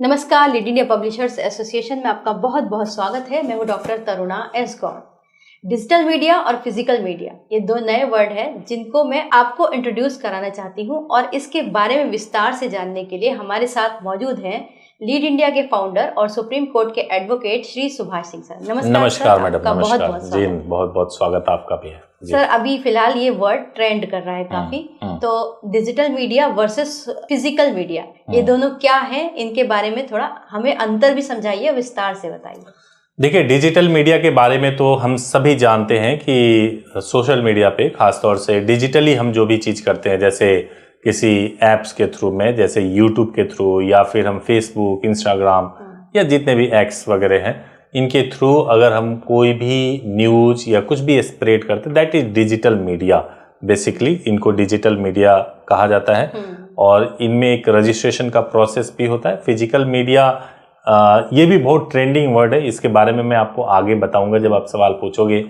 नमस्कार, lead India publishers association में आपका बहुत बहुत स्वागत है। मैं हूं डॉक्टर तरुणा एस गौर। डिजिटल मीडिया और फिजिकल मीडिया ये दो नए वर्ड हैं जिनको मैं आपको इंट्रोड्यूस कराना चाहती हूं और इसके बारे में विस्तार से जानने के लिए हमारे साथ मौजूद हैं लीड इंडिया के फाउंडर और सुप्रीम कोर्ट के एडवोकेट श्री सुभाष सिंह सर। नमस्कार मैडम। नमस्कार जी, बहुत बहुत स्वागत आपका भी है सर। अभी फिलहाल ये वर्ड ट्रेंड कर रहा है काफी, तो digital media versus physical media ये दोनों क्या है, इनके बारे में थोड़ा हमें अंतर भी समझाइए, विस्तार से बताइए। देखिए, डिजिटल मीडिया के बारे में तो हम सभी जानते हैं कि सोशल मीडिया पे खासतौर से डिजिटली हम जो भी चीज़ करते हैं, जैसे किसी ऐप्स के थ्रू में, जैसे यूट्यूब के थ्रू या फिर हम फेसबुक, इंस्टाग्राम या जितने भी एक्स वगैरह हैं, इनके थ्रू अगर हम कोई भी न्यूज़ या कुछ भी स्प्रेड करते हैं, that is digital media. Basically इनको डिजिटल मीडिया कहा जाता है और इनमें एक रजिस्ट्रेशन का प्रोसेस भी होता है। फिजिकल मीडिया ये भी बहुत ट्रेंडिंग वर्ड है, इसके बारे में मैं आपको आगे बताऊंगा जब आप सवाल पूछोगे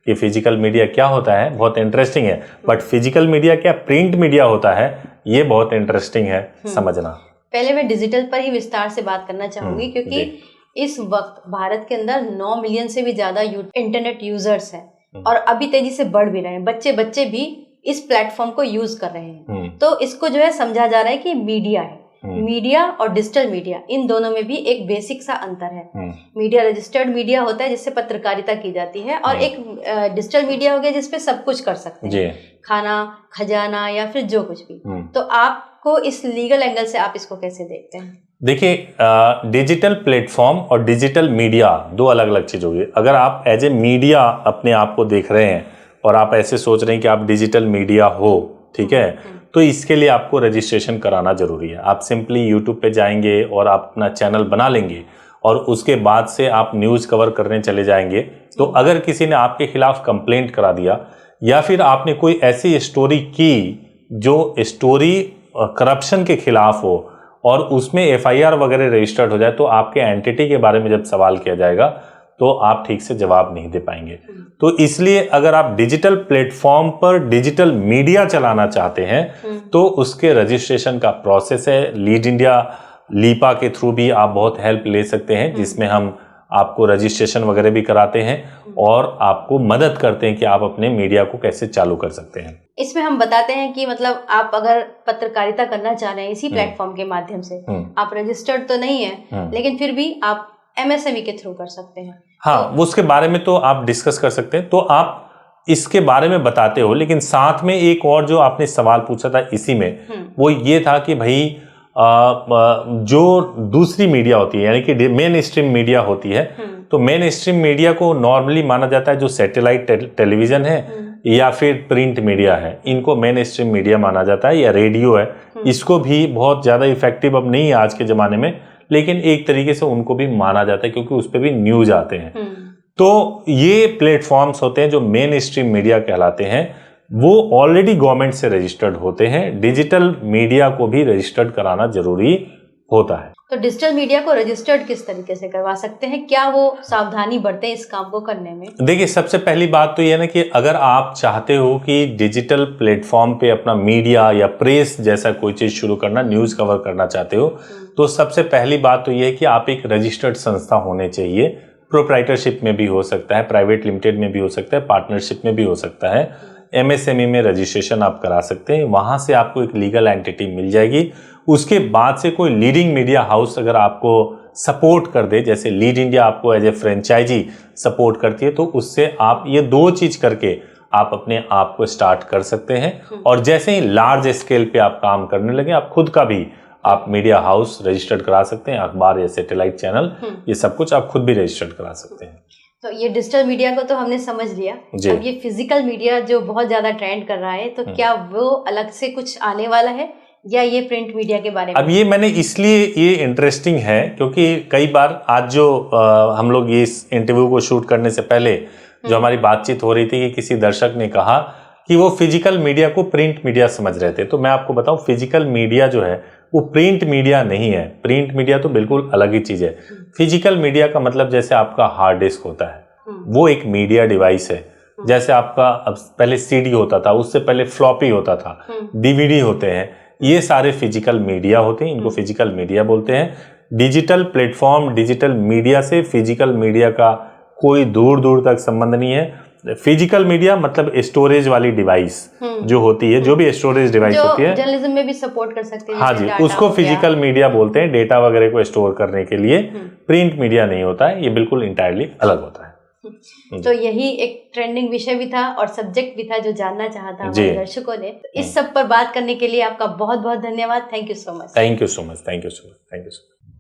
कि फिजिकल मीडिया क्या होता है। बहुत इंटरेस्टिंग है, बट फिजिकल मीडिया क्या प्रिंट मीडिया होता है, ये बहुत इंटरेस्टिंग है समझना। पहले मैं डिजिटल पर ही विस्तार से बात करना चाहूंगी क्योंकि इस वक्त भारत के अंदर 9 मिलियन से भी ज्यादा इंटरनेट यूजर्स हैं और अभी तेजी से बढ़ भी रहे हैं। बच्चे भी इस प्लेटफॉर्म को यूज कर रहे हैं। तो इसको जो है समझा जा रहा है कि मीडिया है, मीडिया और डिजिटल मीडिया, इन दोनों में भी एक बेसिक सा अंतर है। मीडिया रजिस्टर्ड मीडिया होता है जिससे पत्रकारिता की जाती है और एक डिजिटल मीडिया हो गया जिसपे सब कुछ कर सकते हैं, खाना, खजाना या फिर जो कुछ भी। तो आपको इस लीगल एंगल से आप इसको कैसे देखते हैं? देखिए, डिजिटल प्लेटफॉर्म और डिजिटल मीडिया दो अलग अलग चीज होगी। अगर आप एज ए मीडिया अपने आप को देख रहे हैं और आप ऐसे सोच रहे हैं कि आप डिजिटल मीडिया हो, ठीक है, तो इसके लिए आपको रजिस्ट्रेशन कराना जरूरी है। आप सिंपली यूट्यूब पे जाएंगे और आप अपना चैनल बना लेंगे और उसके बाद से आप न्यूज़ कवर करने चले जाएंगे। तो अगर किसी ने आपके खिलाफ कंप्लेंट करा दिया या फिर आपने कोई ऐसी स्टोरी की जो स्टोरी करप्शन के खिलाफ हो और उसमें FIR वगैरह रजिस्टर्ड हो जाए, तो आपके एंटिटी के बारे में जब सवाल किया जाएगा तो आप ठीक से जवाब नहीं दे पाएंगे। तो इसलिए अगर आप डिजिटल प्लेटफॉर्म पर डिजिटल मीडिया चलाना चाहते हैं तो उसके रजिस्ट्रेशन का प्रोसेस है। लीड इंडिया लीपा के थ्रू भी आप बहुत हेल्प ले सकते हैं, जिसमें हम आपको रजिस्ट्रेशन वगैरह भी कराते हैं और आपको मदद करते हैं कि आप अपने मीडिया को कैसे चालू कर सकते हैं। इसमें हम बताते हैं कि मतलब आप अगर पत्रकारिता करना चाह रहे हैं इसी प्लेटफॉर्म के माध्यम से, आप रजिस्टर्ड तो नहीं है लेकिन फिर भी आप MSME के थ्रू कर सकते हैं। हाँ, तो उसके बारे में तो आप डिस्कस कर सकते हैं। तो आप इसके बारे में बताते हो, लेकिन साथ में एक और जो आपने सवाल पूछा था इसी में, वो ये था कि भाई जो दूसरी मीडिया होती है यानी कि मेन स्ट्रीम मीडिया होती है, तो मेन स्ट्रीम मीडिया को नॉर्मली माना जाता है जो सैटेलाइट टेलीविजन है या फिर प्रिंट मीडिया है, इनको मेन स्ट्रीम मीडिया माना जाता है, या रेडियो है। इसको भी बहुत ज़्यादा इफेक्टिव अब नहीं है आज के ज़माने में, लेकिन एक तरीके से उनको भी माना जाता है क्योंकि उस पर भी न्यूज आते हैं। तो ये प्लेटफॉर्म्स होते हैं जो मेन स्ट्रीम मीडिया कहलाते हैं, वो ऑलरेडी गवर्नमेंट से रजिस्टर्ड होते हैं। डिजिटल मीडिया को भी रजिस्टर्ड कराना जरूरी होता है। तो डिजिटल मीडिया को रजिस्टर्ड किस तरीके से करवा सकते हैं? क्या वो सावधानी बरतें इस काम को करने में? देखिए, सबसे पहली बात तो यह ना कि अगर आप चाहते हो कि डिजिटल प्लेटफॉर्म पे अपना मीडिया या प्रेस जैसा कोई चीज शुरू करना, न्यूज कवर करना चाहते हो, तो सबसे पहली बात तो यह है कि आप एक रजिस्टर्ड संस्था होने चाहिए। प्रोप्राइटरशिप में भी हो सकता है, प्राइवेट लिमिटेड में भी हो सकता है, पार्टनरशिप में भी हो सकता है। MSME में रजिस्ट्रेशन आप करा सकते हैं, वहां से आपको एक लीगल एंटिटी मिल जाएगी। उसके बाद से कोई लीडिंग मीडिया हाउस अगर आपको सपोर्ट कर दे, जैसे लीड इंडिया आपको एज ए फ्रेंचाइजी सपोर्ट करती है, तो उससे आप ये दो चीज करके आप अपने आप को स्टार्ट कर सकते हैं। और जैसे ही लार्ज स्केल पे आप काम करने लगे, आप खुद का भी आप मीडिया हाउस रजिस्टर्ड करा सकते हैं, अखबार या सैटेलाइट चैनल, ये सब कुछ आप खुद भी रजिस्टर्ड करा सकते हैं। तो ये डिजिटल मीडिया को तो हमने समझ लिया। अब ये फिजिकल मीडिया जो बहुत ज्यादा ट्रेंड कर रहा है, तो क्या वो अलग से कुछ आने वाला है या ये प्रिंट मीडिया के बारे में? अब ये मैंने इसलिए ये इंटरेस्टिंग है क्योंकि कई बार आज जो हम लोग ये इस इंटरव्यू को शूट करने से पहले जो हमारी बातचीत हो रही थी कि किसी दर्शक ने कहा कि वो फिजिकल मीडिया को प्रिंट मीडिया समझ रहे थे। तो मैं आपको बताऊं, फिजिकल मीडिया जो है वो प्रिंट मीडिया नहीं है। प्रिंट मीडिया तो बिल्कुल अलग ही चीज है। फिजिकल मीडिया का मतलब जैसे आपका हार्ड डिस्क होता है, वो एक मीडिया डिवाइस है। जैसे आपका अब पहले CD होता था, उससे पहले फ्लॉपी होता था, DVD होते हैं, ये सारे फिजिकल मीडिया होते हैं, इनको फिजिकल मीडिया बोलते हैं। डिजिटल प्लेटफॉर्म, डिजिटल मीडिया से फिजिकल मीडिया का कोई दूर दूर तक संबंध नहीं है। फिजिकल मीडिया मतलब स्टोरेज वाली डिवाइस जो होती है, जो भी स्टोरेज डिवाइस होती है, जर्नलिज्म में भी सपोर्ट कर सकते हैं। हाँ जी, उसको फिजिकल मीडिया बोलते हैं, डेटा वगैरह को स्टोर करने के लिए। प्रिंट मीडिया नहीं होता है, ये बिल्कुल इंटायरली अलग होता है। तो यही एक ट्रेंडिंग विषय भी था और सब्जेक्ट भी था जो जानना चाहता हमारे दर्शकों ने। इस सब पर बात करने के लिए आपका बहुत बहुत धन्यवाद। Thank you so much. Thank you so much. Thank you so much. Thank you so much.